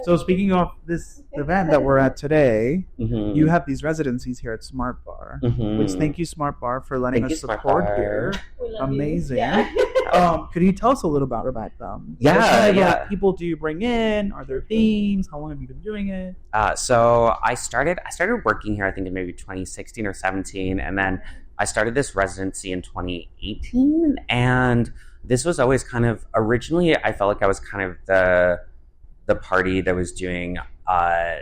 So speaking of this event that we're at today, you have these residencies here at Smartbar, which thank you Smartbar for letting us support here. Amazing. Yeah. Could you tell us a little about them? What people do you bring in? Are there themes? How long have you been doing it? So I started working here I think in maybe 2016 or 17, and then I started this residency in 2018, and this was always kind of, originally I felt like I was kind of the party that was doing kind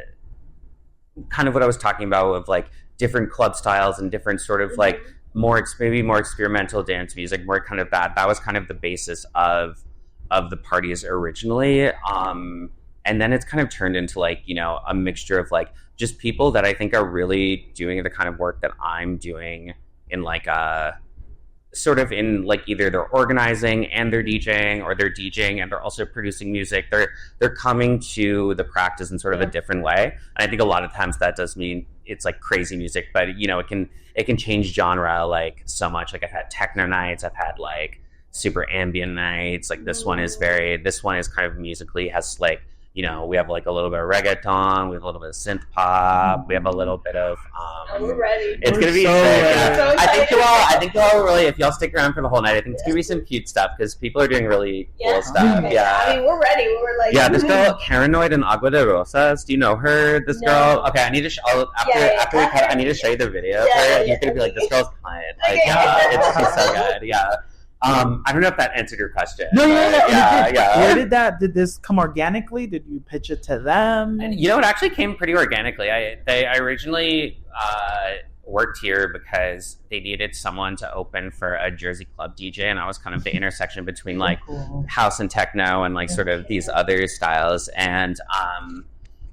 of what I was talking about with like different club styles and different sort of like maybe more experimental dance music, more kind of that was kind of the basis of the parties originally. And then it's kind of turned into like, you know, a mixture of like just people that I think are really doing the kind of work that I'm doing in like sort of in like either they're organizing and they're DJing, or they're DJing and they're also producing music. They're coming to the practice in sort of a different way. And I think a lot of times that does mean it's like crazy music, but you know, it can change genre like so much. Like I've had techno nights, I've had like super ambient nights. Like this one is kind of musically has like, you know, we have like a little bit of reggaeton, we have a little bit of synth pop, we have a little bit of we're ready. It's gonna be so so I think you all really, if y'all stick around for the whole night, I think it's gonna be some cute stuff because people are doing really cool stuff. Okay. I mean, we're ready. We're like, this girl Paranoid in Agua de Rosas. Do you know her? This girl. Okay, I need to after we cut, I need to show you the video of her. And you're gonna be like, this girl's fine. Like, she's so good. Yeah. I don't know if that answered your question. No, yeah. Where did this come organically? Did you pitch it to them? You know, it actually came pretty organically. I originally worked here because they needed someone to open for a Jersey club DJ, and I was kind of the intersection between like house and techno and like sort of these other styles. And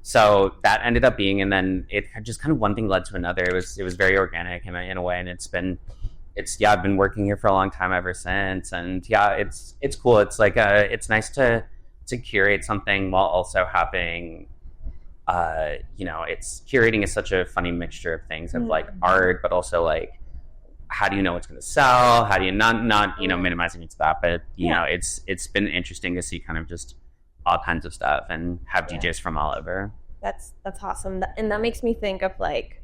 so that ended up being, and then it just kind of one thing led to another. It was very organic in a way, and I've been working here for a long time ever since, and it's cool. It's like it's nice to curate something while also having, you know, it's curating is such a funny mixture of things of like art, but also like how do you know what's going to sell? How do you not you know, minimizing it to that, but you know, it's been interesting to see kind of just all kinds of stuff and have DJs from all over. That's awesome, and that makes me think of like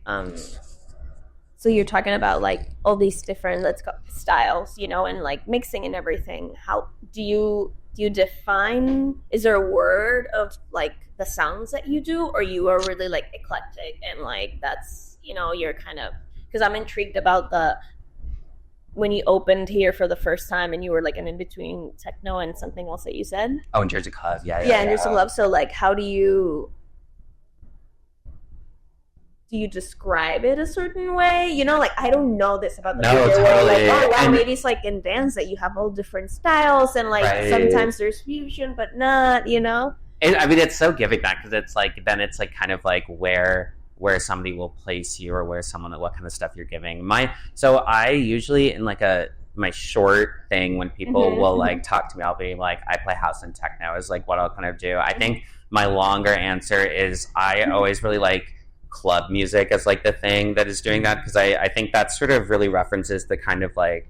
so you're talking about like all these different styles, you know, and like mixing and everything. How do you define? Is there a word of like the sounds that you do, or you are really like eclectic and like that's, you know, you're kind of, because I'm intrigued about when you opened here for the first time and you were like in between techno and something else that you said. Oh, in Jersey Club, yeah, in Jersey Club. So like, how do you describe it a certain way? You know, like I don't know this about the DJ world. Like, oh wow, maybe it's like in dance that you have all different styles and like sometimes there's fusion, but not, you know. I mean, it's so giving that because it's like then it's like kind of like where somebody will place you or what kind of stuff you're giving. So I usually in like my short thing when people will like talk to me, I'll be like, I play house and techno is like what I'll kind of do. I think my longer answer is I always really like club music as like the thing that is doing that, because I think that sort of really references the kind of like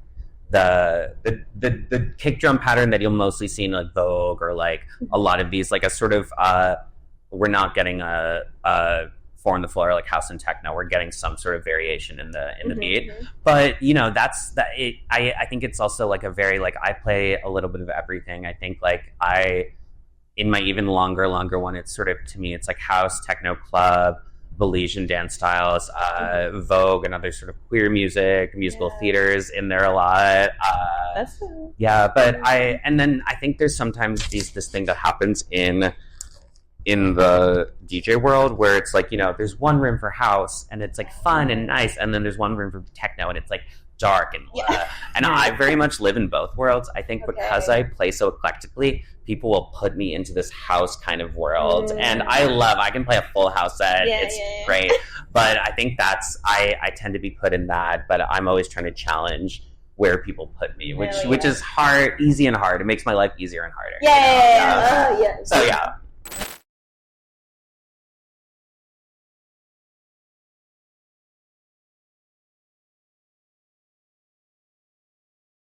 the kick drum pattern that you'll mostly see in like Vogue or like a lot of these like a sort of we're not getting a 4 on the floor like house and techno, we're getting some sort of variation in the beat, but you know I think it's also like a very like I play a little bit of everything. I think like in my even longer one, it's sort of, to me it's like house, techno, club, Belizean dance styles, Vogue and other sort of queer musical theaters in there a lot. That's cool. Yeah, but and then I think there's sometimes this thing that happens in the DJ world where it's like, you know, there's one room for house and it's like fun and nice, and then there's one room for techno and it's like dark and and I very much live in both worlds. I think because I play so eclectically, people will put me into this house kind of world, and I can play a full house set. It's great, but I think I tend to be put in that, but I'm always trying to challenge where people put me, which is hard, easy and hard. It makes my life easier and harder. So